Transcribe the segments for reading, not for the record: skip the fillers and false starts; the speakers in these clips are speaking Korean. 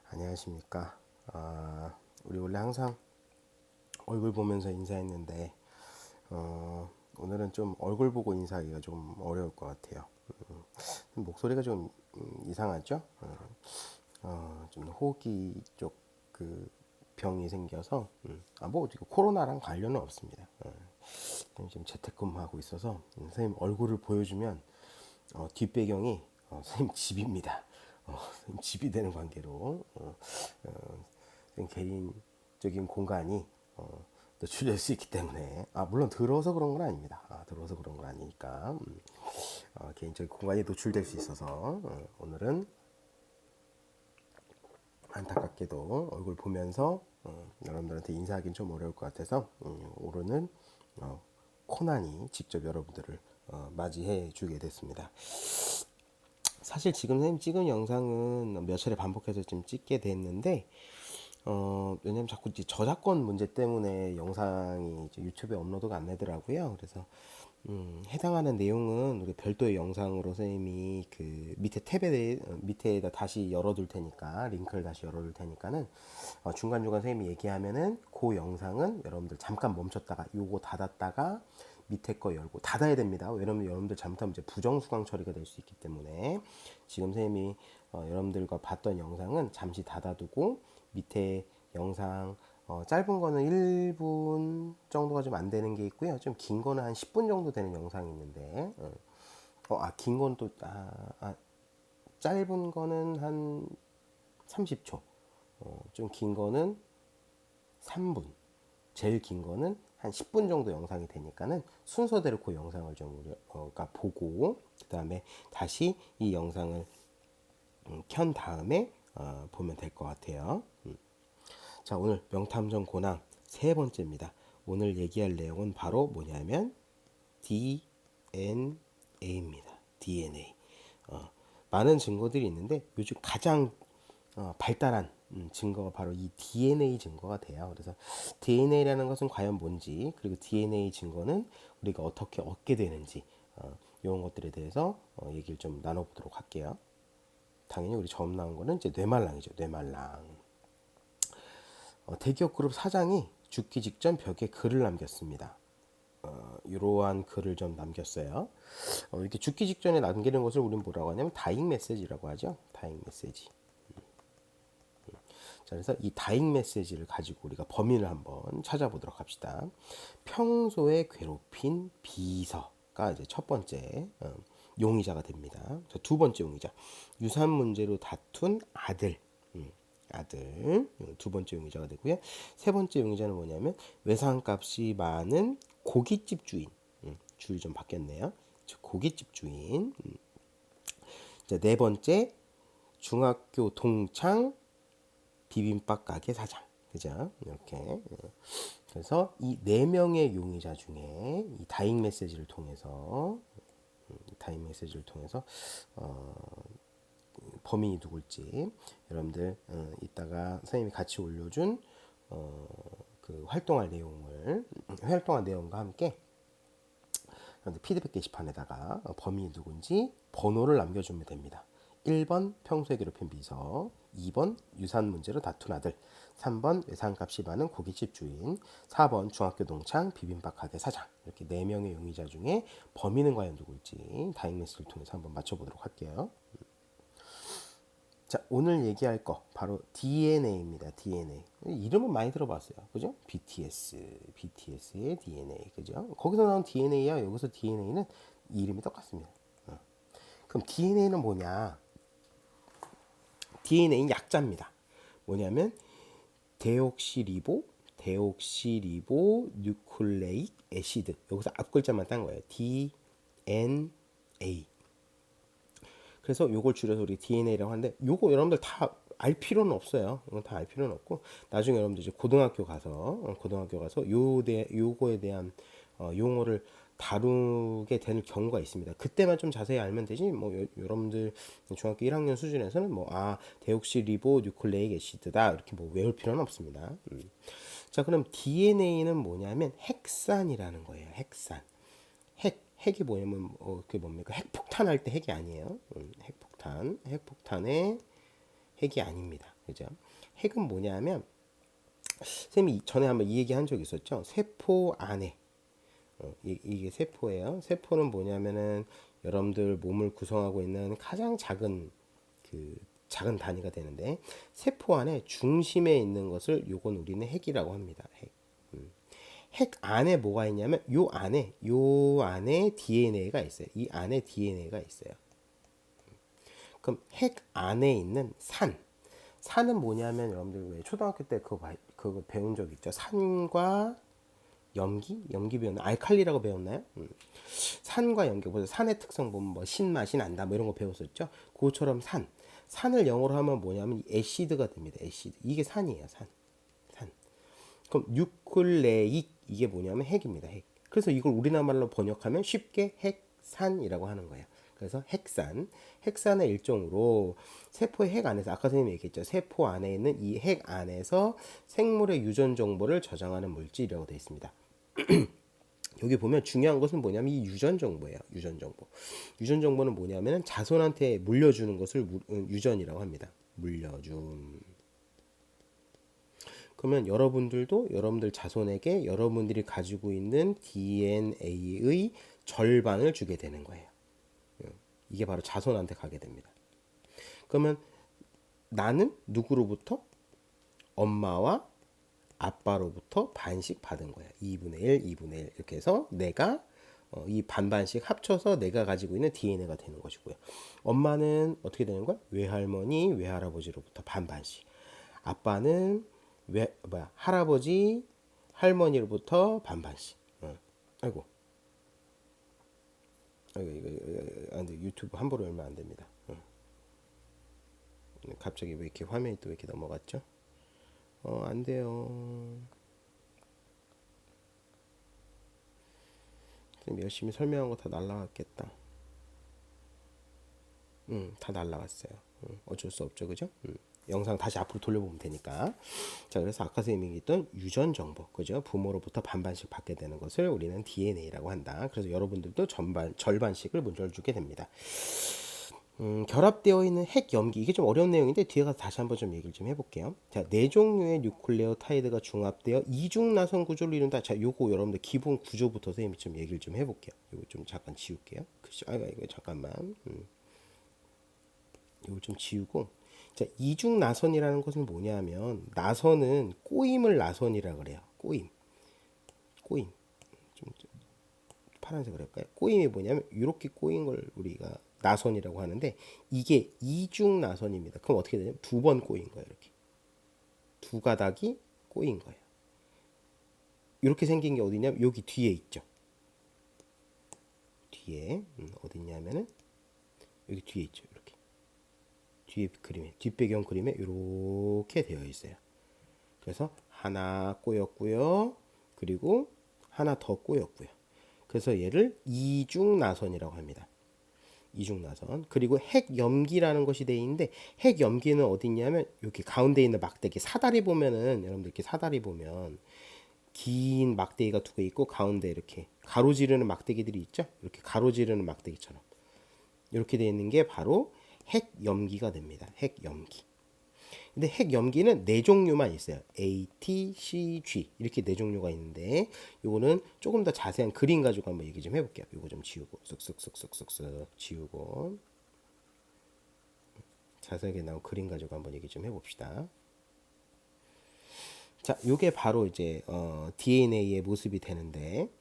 안녕하십니까. 우리 원래 항상 얼굴 보면서 인사했는데 오늘은 좀 얼굴 보고 인사하기가 좀 어려울 것 같아요. 목소리가 좀 이상하죠? 좀 호흡기 쪽 그 병이 생겨서 뭐 코로나랑 관련은 없습니다. 지금 재택근무하고 있어서 선생님 얼굴을 보여주면 뒷배경이 선생님 집입니다. 선생님 집이 되는 관계로 개인적인 공간이 노출될 수 있기 때문에 물론 들어서 그런 건 아닙니다. 들어서 그런 건 아니니까 개인적인 공간이 노출될 수 있어서 오늘은 안타깝게도 얼굴 보면서 여러분들한테 인사하기는 좀 어려울 것 같아서 오늘은 코난이 직접 여러분들을 맞이해 주게 됐습니다. 사실 지금 선생님 찍은 영상은 몇 차례 반복해서 좀 찍게 됐는데 왜냐면 자꾸 이제 저작권 문제 때문에 영상이 이제 유튜브에 업로드가 안 되더라고요. 그래서 해당하는 내용은 우리 별도의 영상으로 선생님이 그 밑에 밑에다 다시 열어둘 테니까 링크를 다시 열어둘 테니까는 중간중간 선생님이 얘기하면은 그 영상은 여러분들 잠깐 멈췄다가 요거 닫았다가 밑에 거 열고 닫아야 됩니다. 왜냐면 여러분들 잘못하면 이제 부정수강 처리가 될 수 있기 때문에 지금 선생님이 여러분들과 봤던 영상은 잠시 닫아두고 밑에 영상 짧은 거는 1분 정도가 좀 안 되는 게 있고요. 좀 긴 거는 한 10분 정도 되는 영상이 있는데 긴 건 또 짧은 거는 한 30초 좀 긴 거는 3분 제일 긴 거는 한 10분 정도 영상이 되니까는 순서대로 그 영상을 좀 우리가 보고 그 다음에 다시 이 영상을 켠 다음에 보면 될 것 같아요. 자, 오늘 명탐정 고난 세 번째입니다. 오늘 얘기할 내용은 바로 뭐냐면 DNA입니다. DNA. 많은 증거들이 있는데 요즘 가장 발달한 증거가 바로 이 DNA 증거가 돼요. 그래서 DNA라는 것은 과연 뭔지, 그리고 DNA 증거는 우리가 어떻게 얻게 되는지, 이런 것들에 대해서 얘기를 좀 나눠보도록 할게요. 당연히 우리 처음 나온 거는 이제 뇌말랑이죠. 뇌말랑. 대기업 그룹 사장이 죽기 직전 벽에 글을 남겼습니다. 이러한 글을 좀 남겼어요. 이렇게 죽기 직전에 남기는 것을 우리는 뭐라고 하냐면 다잉 메시지라고 하죠. 다잉 메시지. 자, 그래서 이 다잉 메시지를 가지고 우리가 범인을 한번 찾아보도록 합시다. 평소에 괴롭힌 비서가 이제 첫 번째 용의자가 됩니다. 자, 두 번째 용의자, 유산 문제로 다툰 아들. 아들 두 번째 용의자가 되고요. 세 번째 용의자는 뭐냐면 외상값이 많은 고깃집 주인. 줄이 좀 바뀌었네요. 고깃집 주인. 자, 네 번째 중학교 동창 비빔밥 가게 사장. 그죠? 이렇게. 그래서 이 네 명의 용의자 중에 이 다잉 메시지를 통해서 범인이 누굴지 여러분들 이따가 선생님이 같이 올려준 그 활동할 내용과 함께 피드백 게시판에다가 범인이 누군지 번호를 남겨주면 됩니다. 1번 평소에 괴롭힌 비서, 2번 유산 문제로 다툰 아들, 3번 외상값이 많은 고깃집 주인, 4번 중학교 동창 비빔밥 가게 사장. 이렇게 4명의 용의자 중에 범인은 과연 누굴지 다잉메시를 통해서 한번 맞춰보도록 할게요. 자, 오늘 얘기할 거 바로 DNA입니다. DNA. 이름은 많이 들어봤어요. 그죠? BTS의 DNA. 그죠? 거기서 나온 DNA와 여기서 DNA는 이름이 똑같습니다. 그럼 DNA는 뭐냐? DNA는 약자입니다. 뭐냐면 데옥시리보 뉴클레익 애시드. 여기서 앞글자만 딴 거예요. DNA. 그래서 요걸 줄여서 우리 DNA라고 하는데 요거 여러분들 다 알 필요는 없어요. 이건 다 알 필요는 없고 나중에 여러분들 이제 고등학교 가서 요거에 대한 용어를 다루게 되는 경우가 있습니다. 그때만 좀 자세히 알면 되지. 뭐 여러분들 중학교 1학년 수준에서는 데옥시리보 뉴클레익 애시드다 이렇게 외울 필요는 없습니다. 자, 그럼 DNA는 뭐냐면 핵산이라는 거예요. 핵이 뭐냐면 그게 뭡니까? 핵폭탄 할 때 핵이 아니에요. 핵폭탄의 핵이 아닙니다. 그죠? 핵은 뭐냐면 쌤이 전에 한번 이 얘기 한 적 있었죠. 세포 안에 이게 세포예요. 세포는 뭐냐면은 여러분들 몸을 구성하고 있는 가장 그 작은 단위가 되는데 세포 안에 중심에 있는 것을 요건 우리는 핵이라고 합니다. 핵. 핵 안에 뭐가 있냐면 요 안에 DNA가 있어요. 이 안에 DNA가 있어요. 그럼 핵 안에 있는 산은 뭐냐면 여러분들 왜 초등학교 때 그거 배운 적 있죠? 산과 염기 배웠나? 알칼리라고 배웠나요? 산과 염기. 그래서 산의 특성 보면 뭐 신맛이 난다 뭐 이런 거 배웠었죠? 그것처럼 산을 영어로 하면 뭐냐면 애시드가 됩니다. 애시드. 이게 산이에요. 산. 그럼 뉴클레익 이게 뭐냐면 핵입니다. 핵. 그래서 이걸 우리나라 말로 번역하면 쉽게 핵산이라고 하는 거예요. 그래서 핵산의 일종으로 세포의 핵 안에서 아까 선생님이 얘기했죠. 세포 안에 있는 이 핵 안에서 생물의 유전 정보를 저장하는 물질이라고 되어 있습니다. 여기 보면 중요한 것은 뭐냐면 이 유전 정보예요. 유전 정보. 유전 정보는 뭐냐면 자손한테 물려주는 것을 유전이라고 합니다. 물려줌. 그러면 여러분들도 여러분들 자손에게 여러분들이 가지고 있는 DNA의 절반을 주게 되는 거예요. 이게 바로 자손한테 가게 됩니다. 그러면 나는 누구로부터? 엄마와 아빠로부터 반씩 받은 거야. 2분의 1, 2분의 1 이렇게 해서 내가 이 반반씩 합쳐서 내가 가지고 있는 DNA가 되는 것이고요. 엄마는 어떻게 되는 거야? 외할머니, 외할아버지로부터 반반씩. 아빠는 할아버지, 할머니로부터 반반씩. 아이고. 이거 안 돼. 유튜브 함부로 열면 안 됩니다. 갑자기 왜 이렇게 화면이 또 이렇게 넘어갔죠? 안 돼요. 열심히 설명한 거 다 날라갔겠다. 다 날라갔어요. 어쩔 수 없죠, 그죠? 영상 다시 앞으로 돌려보면 되니까. 자, 그래서 아까 선생님이 얘기했던 유전 정보, 그죠? 부모로부터 반반씩 받게 되는 것을 우리는 DNA라고 한다. 그래서 여러분들도 절반씩을 물려주게 됩니다. 결합되어 있는 핵 염기 이게 좀 어려운 내용인데 뒤에 가서 다시 한번 좀 얘기를 좀 해볼게요. 자, 네 종류의 뉴클레오타이드가 중합되어 이중 나선 구조를 이룬다. 자, 요거 여러분들 기본 구조부터 선생님이 좀 얘기를 좀 해볼게요. 요거 좀 잠깐 지울게요. 이거 잠깐만. 요거 좀 지우고. 자, 이중 나선이라는 것은 뭐냐면 나선은 꼬임을 나선이라 그래요. 꼬임. 좀 파란색으로 할까요? 꼬임이 뭐냐면 이렇게 꼬인 걸 우리가 나선이라고 하는데 이게 이중 나선입니다. 그럼 어떻게 되냐면 두 번 꼬인 거예요. 이렇게 두 가닥이 꼬인 거예요. 이렇게 생긴 게 어디냐면 여기 뒤에 있죠. 뒤에 어디 있냐면은 여기 뒤에 있죠. 이렇게 뒤에 그림에 뒷배경 그림에 이렇게 되어 있어요. 그래서 하나 꼬였고요. 그리고 하나 더 꼬였고요. 그래서 얘를 이중 나선이라고 합니다. 이중나선. 그리고 핵염기라는 것이 되어 있는데 핵염기는 어디 있냐면 여기 가운데 있는 막대기 사다리 보면은 여러분들 이렇게 사다리 보면 긴 막대기가 두 개 있고 가운데 이렇게 가로지르는 막대기들이 있죠. 이렇게 가로지르는 막대기처럼 이렇게 되어 있는 게 바로 핵염기가 됩니다. 핵염기. 근데 핵염기는 네 종류만 있어요. A, T, C, G 이렇게 네 종류가 있는데 요거는 조금 더 자세한 그림 가지고 한번 얘기 좀 해볼게요. 요거 좀 지우고 쓱쓱쓱쓱쓱쓱 지우고 자세하게 나온 그림 가지고 한번 얘기 좀 해봅시다. 자, 요게 바로 이제 DNA의 모습이 되는데,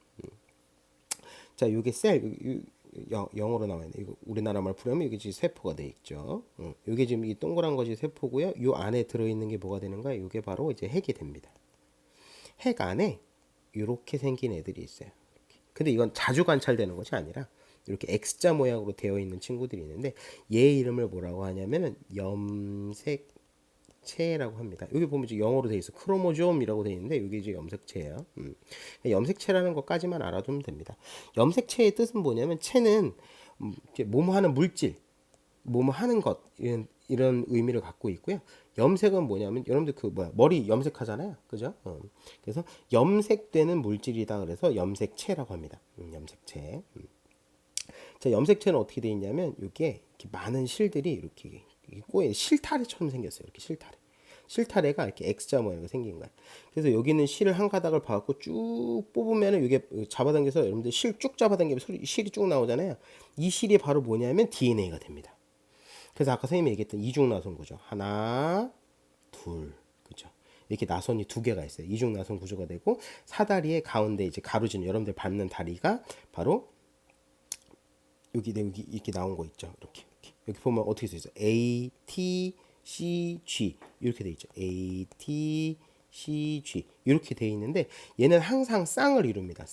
자, 요게 영어로 나와 있네. 이거 우리나라 말 풀으면 이게 지금 세포가 돼 있죠. 요게 지금 이 동그란 것이 세포고요. 요 안에 들어 있는 게 뭐가 되는가? 요게 바로 이제 핵이 됩니다. 핵 안에 이렇게 생긴 애들이 있어요. 이렇게. 근데 이건 자주 관찰되는 것이 아니라 이렇게 X자 모양으로 되어 있는 친구들이 있는데 얘 이름을 뭐라고 하냐면은 염색체라고 합니다. 여기 보면 이제 영어로 되어 있어. 크로모좀이라고 되어 있는데 여기 이제 염색체예요. 염색체라는 것까지만 알아두면 됩니다. 염색체의 뜻은 뭐냐면 체는 뭐뭐 하는 물질, 뭐뭐 하는 것 이런 의미를 갖고 있고요. 염색은 뭐냐면 여러분들 머리 염색하잖아요, 그죠? 그래서 염색되는 물질이다 그래서 염색체라고 합니다. 염색체. 자, 염색체는 어떻게 되어 있냐면 이게 이렇게 많은 실들이 이렇게 꼬여 실타래처럼 생겼어요. 이렇게 실타래. 실타래가 이렇게 X자 모양이 생긴 거야. 그래서 여기는 실을 한 가닥을 봐갖고 쭉 뽑으면은 이게 잡아당겨서 여러분들 실 쭉 잡아당기면 실이 쭉 나오잖아요. 이 실이 바로 뭐냐면 DNA가 됩니다. 그래서 아까 선생님이 얘기했던 이중나선 구조. 하나, 둘. 그죠? 이렇게 나선이 두 개가 있어요. 이중나선 구조가 되고 사다리의 가운데 이제 가로지는 여러분들 밟는 다리가 바로 여기 이렇게 나온 거 있죠. 이렇게. 여기 보면 어떻게 써 있어? A, T, C, G 이렇게 돼 있죠. A, T, C, G 이렇게 돼 있는데 얘는 항상 쌍을 이룹니다.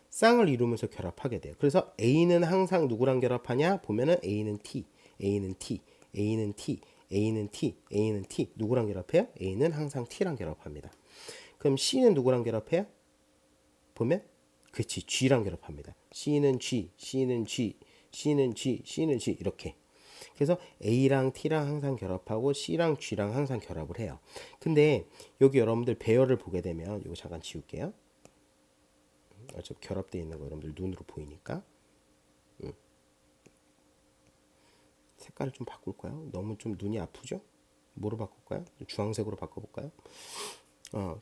쌍을 이루면서 결합하게 돼요. 그래서 A는 항상 누구랑 결합하냐? 보면은 A는 T, A는 T, A는 T, A는 T, A는 T 누구랑 결합해요? A는 항상 T랑 결합합니다. 그럼 C는 누구랑 결합해요? 보면 그렇지 G랑 결합합니다. C는 G, C는 G, C는 G, C는 G 이렇게. 그래서 A랑 T랑 항상 결합하고 C랑 G랑 항상 결합을 해요. 근데 여기 여러분들 배열을 보게 되면 이거 잠깐 지울게요. 어차피 결합되어 있는 거 여러분들 눈으로 보이니까 색깔을 좀 바꿀까요? 너무 좀 눈이 아프죠? 뭐로 바꿀까요? 주황색으로 바꿔볼까요?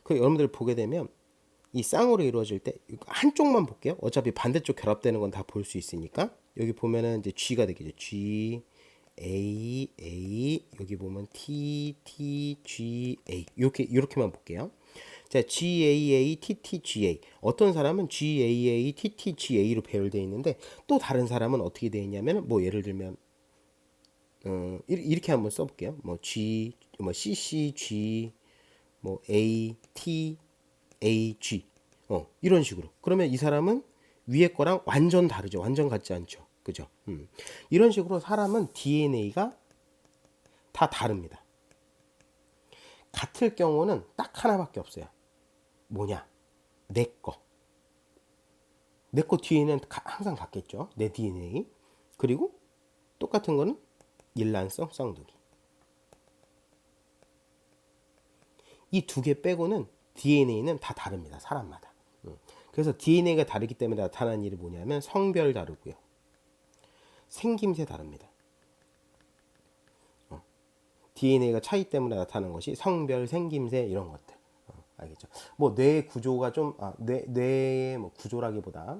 그 여러분들 보게 되면 이 쌍으로 이루어질 때 한쪽만 볼게요. 어차피 반대쪽 결합되는 건 다 볼 수 있으니까 여기 보면은 이제 G가 되겠죠. G, A, A 여기 보면 T, T, G, A 이렇게만 볼게요. 자, G, A, A, T, T, G, A 어떤 사람은 G, A, A, T, T, G, A로 배열되어 있는데 또 다른 사람은 어떻게 되어 있냐면 뭐 예를 들면 이렇게 한번 써볼게요. 뭐 G, 뭐 C, C, G, 뭐 A, T, A, G 이런 식으로. 그러면 이 사람은 위에 거랑 완전 다르죠. 완전 같지 않죠. 그죠? 이런 식으로 사람은 DNA가 다 다릅니다. 같을 경우는 딱 하나밖에 없어요. 뭐냐? 내 거. 내 거 DNA는 항상 같겠죠. 내 DNA. 그리고 똑같은 거는 일란성 쌍둥이. 이 두 개 빼고는 DNA는 다 다릅니다. 사람마다. 그래서 DNA가 다르기 때문에 나타나는 일이 뭐냐면 성별 다르고요. 생김새 다릅니다. DNA가 차이 때문에 나타나는 것이 성별, 생김새 이런 것들. 알겠죠? 뭐 뇌 구조가 좀 뇌의 뭐 구조라기보다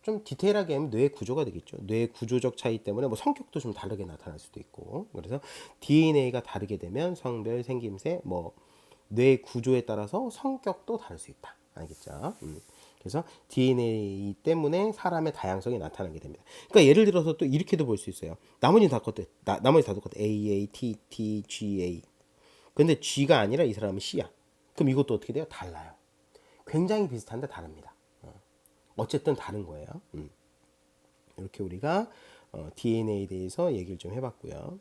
좀 디테일하게 하면 뇌 구조가 되겠죠. 뇌 구조적 차이 때문에 뭐 성격도 좀 다르게 나타날 수도 있고. 그래서 DNA가 다르게 되면 성별, 생김새, 뭐 뇌 구조에 따라서 성격도 다를 수 있다. 알겠죠? 그래서 DNA 때문에 사람의 다양성이 나타나게 됩니다. 그러니까 예를 들어서 또 이렇게도 볼 수 있어요. 나머지 다 똑같아. 나머지 다 똑같아. A, A, T, T, G, A. 근데 G가 아니라 이 사람은 C야. 그럼 이것도 어떻게 돼요? 달라요. 굉장히 비슷한데 다릅니다. 어쨌든 다른 거예요. 이렇게 우리가 DNA에 대해서 얘기를 좀 해봤고요.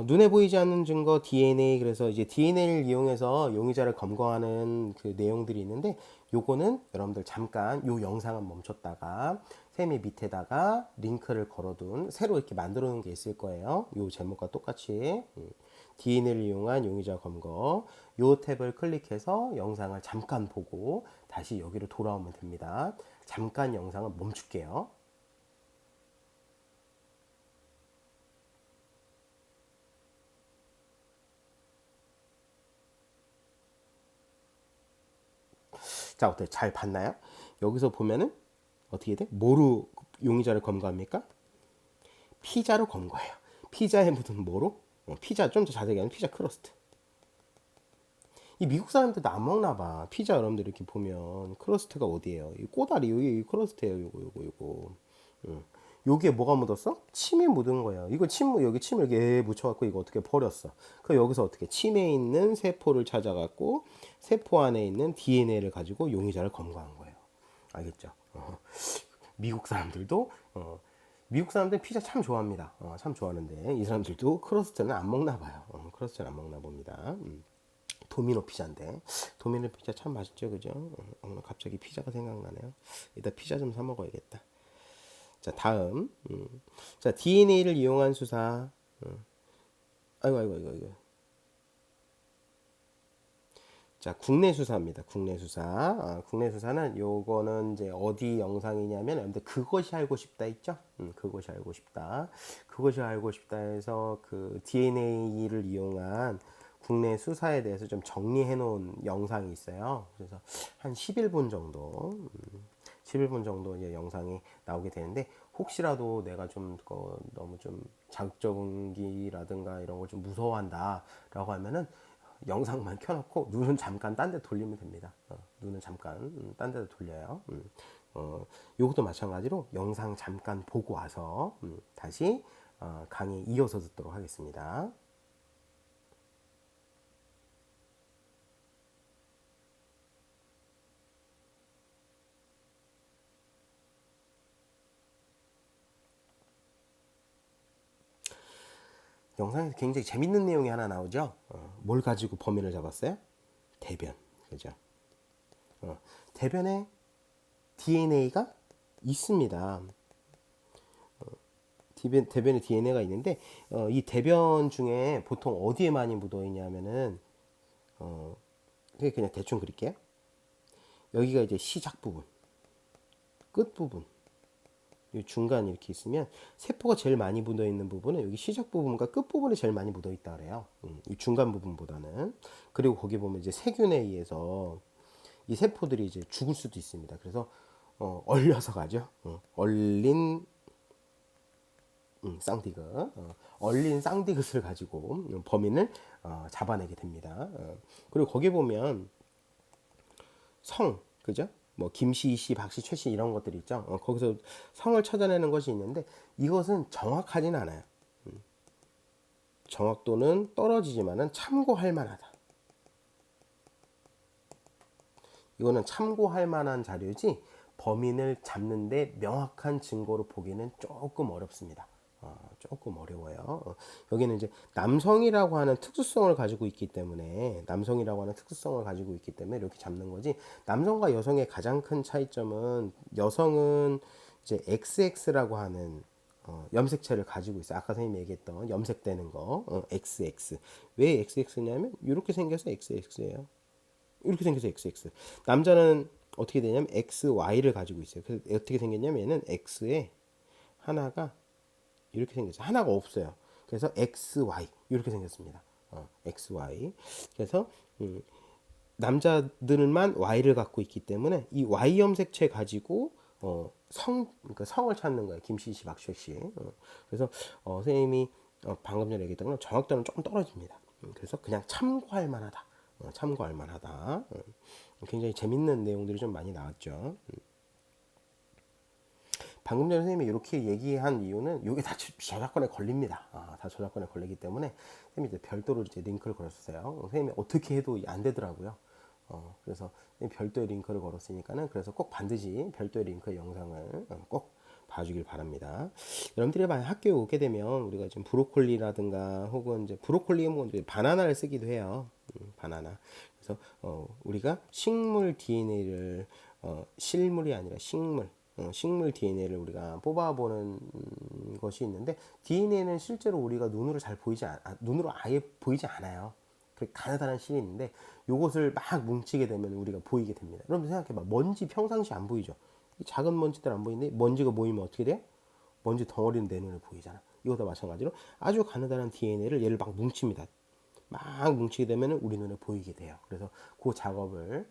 눈에 보이지 않는 증거 DNA 그래서 이제 DNA를 이용해서 용의자를 검거하는 그 내용들이 있는데 요거는 여러분들 잠깐 요 영상은 멈췄다가 쌤이 밑에다가 링크를 걸어둔 새로 이렇게 만들어 놓은 게 있을 거예요. 요 제목과 똑같이 DNA를 이용한 용의자 검거 요 탭을 클릭해서 영상을 잠깐 보고 다시 여기로 돌아오면 됩니다. 잠깐 영상을 멈출게요. 자, 어때요? 잘 봤나요? 여기서 보면은 어떻게 돼? 뭐로 용의자를 검거합니까? 피자로 검거해요. 피자에 묻은 뭐로? 피자 좀 더 자세하게 하면 피자 크러스트. 이 미국 사람들도 안 먹나 봐. 피자 여러분들 이렇게 보면 크러스트가 어디예요? 이 꼬다리 여기 크러스트예요. 요거. 여기에 뭐가 묻었어? 침이 묻은 거예요. 이거 여기 침을 이렇게 묻혀갖고 이거 어떻게 버렸어? 그 여기서 어떻게 침에 있는 세포를 찾아갖고 세포 안에 있는 DNA를 가지고 용의자를 검거한 거예요. 알겠죠? 미국 사람들도 미국 사람들은 피자 참 좋아합니다. 참 좋아하는데 이 사람들도 크러스트는 안 먹나 봐요. 크러스트는 안 먹나 봅니다. 도미노 피자인데 도미노 피자 참 맛있죠, 그죠? 오늘 갑자기 피자가 생각나네요. 이따 피자 좀 사 먹어야겠다. 자, 다음. 자, DNA를 이용한 수사. 아이고. 자, 국내 수사입니다. 국내 수사. 국내 수사는 요거는 이제 어디 영상이냐면, 여러분들 그것이 알고 싶다 있죠? 그것이 알고 싶다. 그것이 알고 싶다 해서 그 DNA를 이용한 국내 수사에 대해서 좀 정리해 놓은 영상이 있어요. 그래서 한 11분 정도, 11분 정도 이제 영상이 나오게 되는데, 혹시라도 내가 좀 너무 좀 자극적이라든가 이런 걸 좀 무서워한다라고 하면은 영상만 켜놓고 눈은 잠깐 딴 데 돌리면 됩니다. 눈은 잠깐 딴 데도 돌려요. 요것도 마찬가지로 영상 잠깐 보고 와서 다시 강의 이어서 듣도록 하겠습니다. 영상에서 굉장히 재밌는 내용이 하나 나오죠. 뭘 가지고 범인을 잡았어요? 대변. 그죠? 대변에 DNA가 있습니다. 대변에 DNA가 있는데 이 대변 중에 보통 어디에 많이 묻어 있냐면은 그냥 대충 그릴게요. 여기가 이제 시작 부분, 끝 부분, 이 중간 이렇게 있으면 세포가 제일 많이 묻어 있는 부분은 여기 시작 부분과 끝 부분에 제일 많이 묻어 있다 그래요. 이 중간 부분보다는. 그리고 거기 보면 이제 세균에 의해서 이 세포들이 이제 죽을 수도 있습니다. 그래서 얼려서 가죠. 얼린 쌍디귿, 얼린 쌍디귿을 가지고 범인을 잡아내게 됩니다. 그리고 거기 보면 성, 그죠? 뭐 김씨, 이씨, 박씨, 최씨 이런 것들이 있죠. 거기서 성을 찾아내는 것이 있는데 이것은 정확하진 않아요. 정확도는 떨어지지만은 참고할 만하다. 이거는 참고할 만한 자료지 범인을 잡는데 명확한 증거로 보기는 조금 어렵습니다. 조금 어려워요. 여기는 이제 남성이라고 하는 특수성을 가지고 있기 때문에 이렇게 잡는 거지. 남성과 여성의 가장 큰 차이점은 여성은 이제 XX라고 하는 염색체를 가지고 있어요. 아까 선생님이 얘기했던 염색되는 거 XX. 왜 XX냐면 이렇게 생겨서 XX예요. 이렇게 생겨서 XX. 남자는 어떻게 되냐면 XY를 가지고 있어요. 그래서 어떻게 생겼냐면 얘는 X에 하나가 이렇게 생겼어요. 하나가 없어요. 그래서 XY 이렇게 생겼습니다. XY. 그래서 남자들만 Y를 갖고 있기 때문에 이 Y 염색체 가지고 그러니까 성을 찾는 거예요. 김씨 씨, 박씨 씨. 그래서 선생님이 방금 전에 얘기했던 건 정확도는 조금 떨어집니다. 그래서 그냥 참고할 만하다. 참고할 만하다. 굉장히 재밌는 내용들이 좀 많이 나왔죠. 방금 전에 선생님이 이렇게 얘기한 이유는 이게 다 저작권에 걸립니다. 다 저작권에 걸리기 때문에 선생님이 이제 별도로 이제 링크를 걸었어요. 선생님이 어떻게 해도 안 되더라고요. 그래서 별도의 링크를 걸었으니까는 그래서 꼭 반드시 별도의 링크 영상을 꼭 봐주길 바랍니다. 여러분들이 만약 학교에 오게 되면 우리가 지금 브로콜리라든가 혹은 이제 브로콜리는 뭐 바나나를 쓰기도 해요. 바나나. 그래서 우리가 식물 DNA를 실물이 아니라 식물 DNA를 우리가 뽑아보는 것이 있는데 DNA는 실제로 우리가 눈으로 잘 보이지 눈으로 아예 보이지 않아요. 가느다란 실이 있는데 이것을 막 뭉치게 되면 우리가 보이게 됩니다. 여러분 생각해봐. 먼지 평상시 안 보이죠? 작은 먼지들 안 보이는데 먼지가 모이면 어떻게 돼요? 먼지 덩어리는 내 눈에 보이잖아. 이것도 마찬가지로 아주 가느다란 DNA를 얘를 막 뭉칩니다. 막 뭉치게 되면 우리 눈에 보이게 돼요. 그래서 그 작업을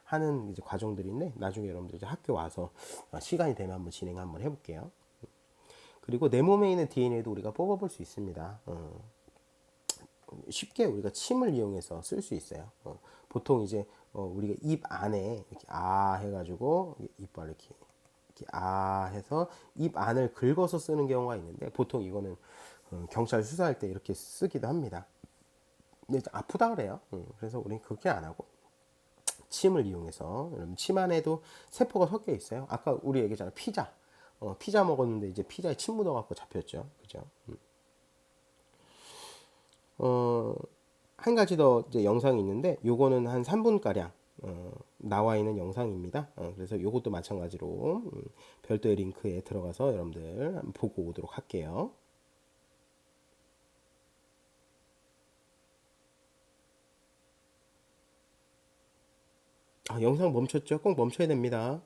하는 이제 과정들인데 나중에 여러분들 이제 학교 와서 시간이 되면 한번 진행 한번 해볼게요. 그리고 내 몸에 있는 DNA도 우리가 뽑아볼 수 있습니다. 쉽게 우리가 침을 이용해서 쓸 수 있어요. 보통 이제 우리가 입 안에 이렇게 해가지고 이빨 이렇게 해서 입 안을 긁어서 쓰는 경우가 있는데 보통 이거는 경찰 수사할 때 이렇게 쓰기도 합니다. 근데 아프다 그래요. 그래서 우리는 그렇게 안 하고 침을 이용해서 침 안에도 세포가 섞여 있어요. 아까 우리 얘기했잖아 피자. 피자 먹었는데 이제 피자에 침 묻어갖고 잡혔죠. 그죠? 한 가지 더 이제 영상이 있는데 요거는 한 3분 가량 나와 있는 영상입니다. 그래서 요것도 마찬가지로 별도의 링크에 들어가서 여러분들 한번 보고 오도록 할게요. 영상 멈췄죠? 꼭 멈춰야 됩니다.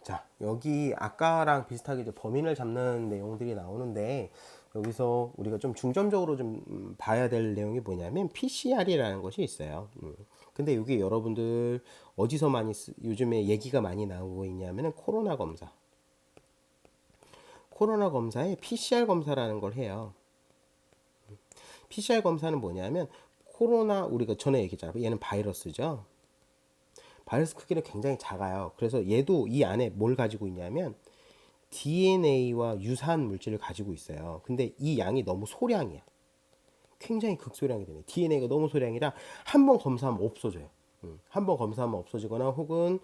자, 여기 아까랑 비슷하게 이제 범인을 잡는 내용들이 나오는데 여기서 우리가 좀 중점적으로 좀 봐야 될 내용이 뭐냐면 PCR이라는 것이 있어요. 근데 여기 여러분들 어디서 많이 요즘에 얘기가 많이 나오고 있냐면은 코로나 검사. 코로나 검사에 PCR 검사라는 걸 해요. PCR 검사는 뭐냐면 코로나 우리가 전에 얘기했잖아요. 얘는 바이러스죠. 바이러스 크기는 굉장히 작아요. 그래서 얘도 이 안에 뭘 가지고 있냐면 DNA와 유사한 물질을 가지고 있어요. 근데 이 양이 너무 소량이야. 굉장히 극소량이 되네. DNA가 너무 소량이라 한 번 검사하면 없어져요. 한 번 검사하면 없어지거나 혹은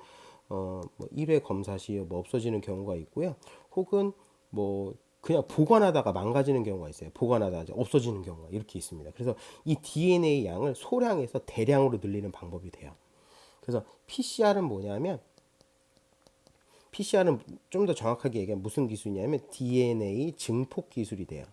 뭐 1회 검사 시에 뭐 없어지는 경우가 있고요. 혹은 뭐 그냥 보관하다가 망가지는 경우가 있어요. 보관하다가 없어지는 경우가 이렇게 있습니다. 그래서 이 DNA 양을 소량에서 대량으로 늘리는 방법이 돼요. 그래서 PCR은 뭐냐면 PCR은 좀 더 정확하게 얘기하면 무슨 기술이냐면 DNA 증폭 기술이 돼요.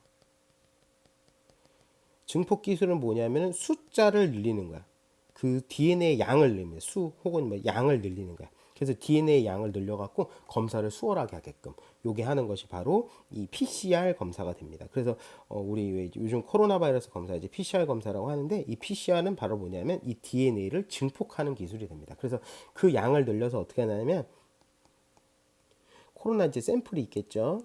증폭 기술은 뭐냐면 숫자를 늘리는 거야. 그 DNA 양을 늘리는 수 혹은 뭐 양을 늘리는 거야. 그래서 DNA 양을 늘려갖고 검사를 수월하게 하게끔 요게 하는 것이 바로 이 PCR 검사가 됩니다. 그래서 우리 요즘 코로나 바이러스 검사 이제 PCR 검사라고 하는데 이 PCR은 바로 뭐냐면 이 DNA를 증폭하는 기술이 됩니다. 그래서 그 양을 늘려서 어떻게 하냐면 코로나 이제 샘플이 있겠죠.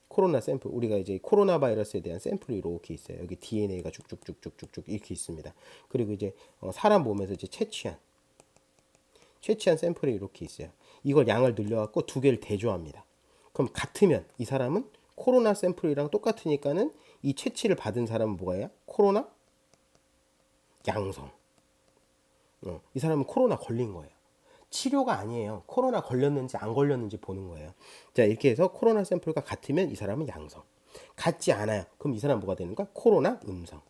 코로나 샘플 우리가 이제 코로나 바이러스에 대한 샘플이 이렇게 있어요. 여기 DNA가 쭉쭉쭉쭉쭉쭉 이렇게 있습니다. 그리고 이제 사람 몸에서 이제 채취한 샘플이 이렇게 있어요. 이걸 양을 늘려갖고 두 개를 대조합니다. 그럼 같으면 이 사람은 코로나 샘플이랑 똑같으니까는 이 채취를 받은 사람은 뭐예요? 코로나 양성. 이 사람은 코로나 걸린 거예요. 치료가 아니에요. 코로나 걸렸는지 안 걸렸는지 보는 거예요. 자, 이렇게 해서 코로나 샘플과 같으면 이 사람은 양성. 같지 않아요. 그럼 이 사람 뭐가 되는 거야? 코로나 음성.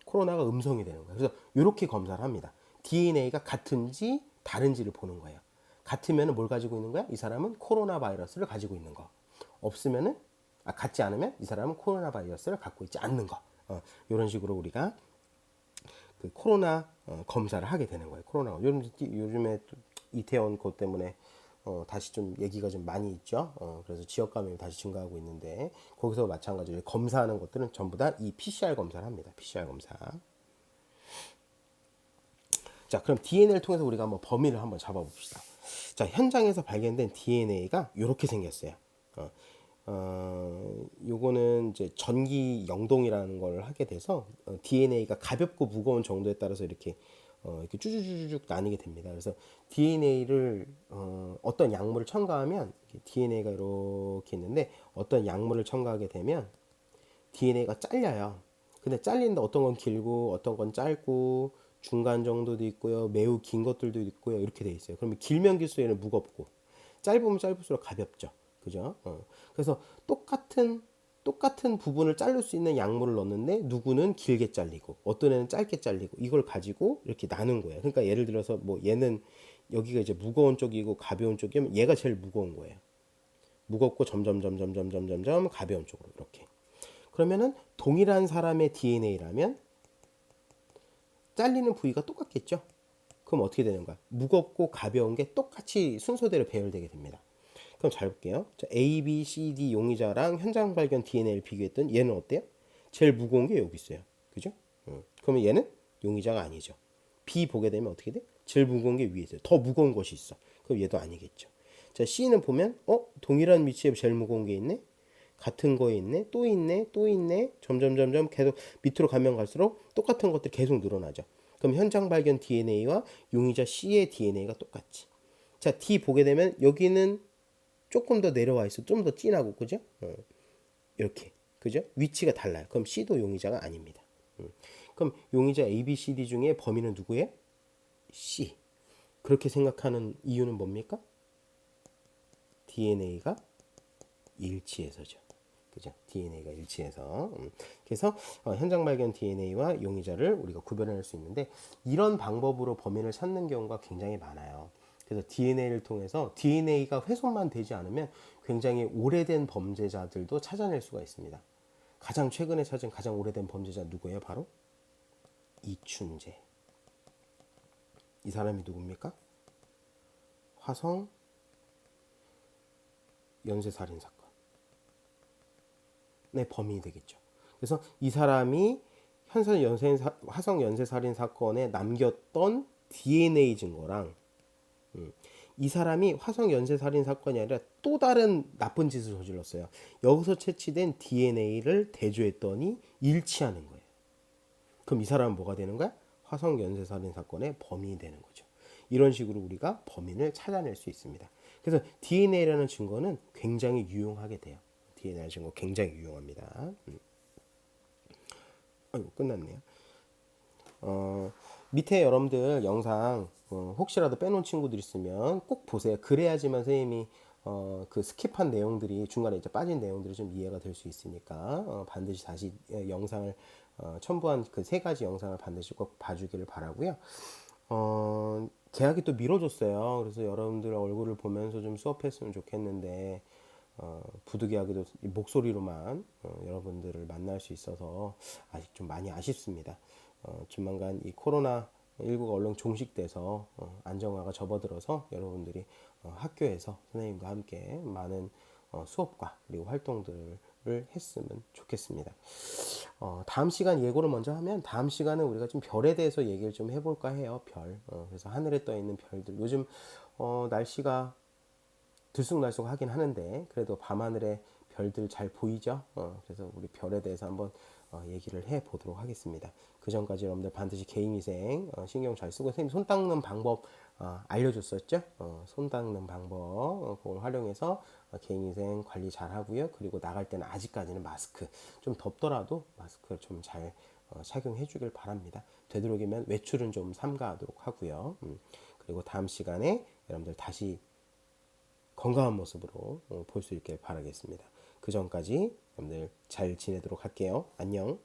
코로나가 음성이 되는 거예요. 그래서 이렇게 검사를 합니다. DNA가 같은지 다른지를 보는 거예요. 같으면 뭘 가지고 있는 거야? 이 사람은 코로나 바이러스를 가지고 있는 거. 없으면은 같지 않으면 이 사람은 코로나 바이러스를 갖고 있지 않는 거. 이런 식으로 우리가 그 코로나 검사를 하게 되는 거예요. 코로나 요즘에 이태원 것 때문에 다시 좀 얘기가 좀 많이 있죠. 그래서 지역 감염이 다시 증가하고 있는데 거기서 마찬가지로 검사하는 것들은 전부 다 이 PCR 검사를 합니다. PCR 검사. 자, 그럼 DNA를 통해서 우리가 한번 범위를 한번 잡아봅시다. 자, 현장에서 발견된 DNA가 이렇게 생겼어요. 요거는 이제 전기 영동이라는 걸 하게 돼서 DNA가 가볍고 무거운 정도에 따라서 이렇게 쭈쭈쭈쭈 나뉘게 됩니다. 그래서 DNA를 어떤 약물을 첨가하면 DNA가 이렇게 있는데 어떤 약물을 첨가하게 되면 DNA가 잘려요. 근데 잘리는데 어떤 건 길고 어떤 건 짧고 중간 정도도 있고요. 매우 긴 것들도 있고요. 이렇게 돼 있어요. 그러면 길면 길수록 얘는 무겁고 짧으면 짧을수록 가볍죠. 그죠? 그래서 똑같은 부분을 자를 수 있는 약물을 넣는데 누구는 길게 잘리고 어떤 애는 짧게 잘리고 이걸 가지고 이렇게 나눈 거예요. 그러니까 예를 들어서 뭐 얘는 여기가 이제 무거운 쪽이고 가벼운 쪽이면 얘가 제일 무거운 거예요. 무겁고 점점 가벼운 쪽으로 이렇게. 그러면은 동일한 사람의 DNA라면 잘리는 부위가 똑같겠죠? 그럼 어떻게 되는 거야? 무겁고 가벼운 게 똑같이 순서대로 배열되게 됩니다. 그럼 잘 볼게요. 자, A, B, C, D 용의자랑 현장 발견 DNA를 비교했던 얘는 어때요? 제일 무거운 게 여기 있어요. 그죠? 그러면 얘는 용의자가 아니죠. B 보게 되면 어떻게 돼? 제일 무거운 게 위에 있어요. 더 무거운 것이 있어. 그럼 얘도 아니겠죠. 자, C는 보면 동일한 위치에 제일 무거운 게 있네. 같은 거에 있네. 또 있네. 또 있네. 점점 계속 밑으로 가면 갈수록 똑같은 것들이 계속 늘어나죠. 그럼 현장 발견 DNA와 용의자 C의 DNA가 똑같지. 자, D 보게 되면 여기는 조금 더 내려와 있어. 좀 더 진하고, 그죠? 이렇게. 그죠? 위치가 달라요. 그럼 C도 용의자가 아닙니다. 그럼 용의자 A, B, C, D 중에 범인은 누구예요? C. 그렇게 생각하는 이유는 뭡니까? DNA가 일치해서죠. 그죠? DNA가 일치해서. 그래서 현장 발견 DNA와 용의자를 우리가 구별해낼 수 있는데 이런 방법으로 범인을 찾는 경우가 굉장히 많아요. 그래서 DNA를 통해서 DNA가 훼손만 되지 않으면 굉장히 오래된 범죄자들도 찾아낼 수가 있습니다. 가장 최근에 찾은 가장 오래된 범죄자 누구예요? 바로 이춘재. 이 사람이 누굽니까? 화성 연쇄살인 사건의 범인이 되겠죠. 그래서 이 사람이 화성 연쇄살인 사건에 남겼던 DNA 증거랑 이 사람이 화성 연쇄살인 사건이 아니라 또 다른 나쁜 짓을 저질렀어요. 여기서 채취된 DNA를 대조했더니 일치하는 거예요. 그럼 이 사람은 뭐가 되는 거야? 화성 연쇄살인 사건의 범인이 되는 거죠. 이런 식으로 우리가 범인을 찾아낼 수 있습니다. 그래서 DNA라는 증거는 굉장히 유용하게 돼요. DNA라는 증거 굉장히 유용합니다. 아이고, 끝났네요. 밑에 여러분들 영상 혹시라도 빼놓은 친구들 있으면 꼭 보세요. 그래야지만 선생님이 그 스킵한 내용들이 중간에 이제 빠진 내용들이 좀 이해가 될 수 있으니까 반드시 다시 영상을 첨부한 그 세 가지 영상을 반드시 꼭 봐주기를 바라고요. 계약이 또 미뤄졌어요. 그래서 여러분들 얼굴을 보면서 좀 수업했으면 좋겠는데 부득이하게도 목소리로만 여러분들을 만날 수 있어서 아직 좀 많이 아쉽습니다. 조만간 이 코로나19가 얼른 종식돼서 안정화가 접어들어서 여러분들이 학교에서 선생님과 함께 많은 수업과 그리고 활동들을 했으면 좋겠습니다. 다음 시간 예고를 먼저 하면 다음 시간은 우리가 좀 별에 대해서 얘기를 좀 해볼까 해요. 별. 그래서 하늘에 떠 있는 별들. 요즘 날씨가 들쑥날쑥하긴 하는데 그래도 밤하늘에 별들 잘 보이죠? 그래서 우리 별에 대해서 한번 얘기를 해 보도록 하겠습니다. 그 전까지 여러분들 반드시 개인위생 신경 잘 쓰고 선생님 손 닦는 방법 알려줬었죠? 손 닦는 방법 그걸 활용해서 개인위생 관리 잘 하고요. 그리고 나갈 때는 아직까지는 마스크 좀 덥더라도 마스크를 좀 잘 착용해 주길 바랍니다. 되도록이면 외출은 좀 삼가하도록 하고요. 그리고 다음 시간에 여러분들 다시 건강한 모습으로 볼 수 있길 바라겠습니다. 그 전까지 여러분들 잘 지내도록 할게요. 안녕.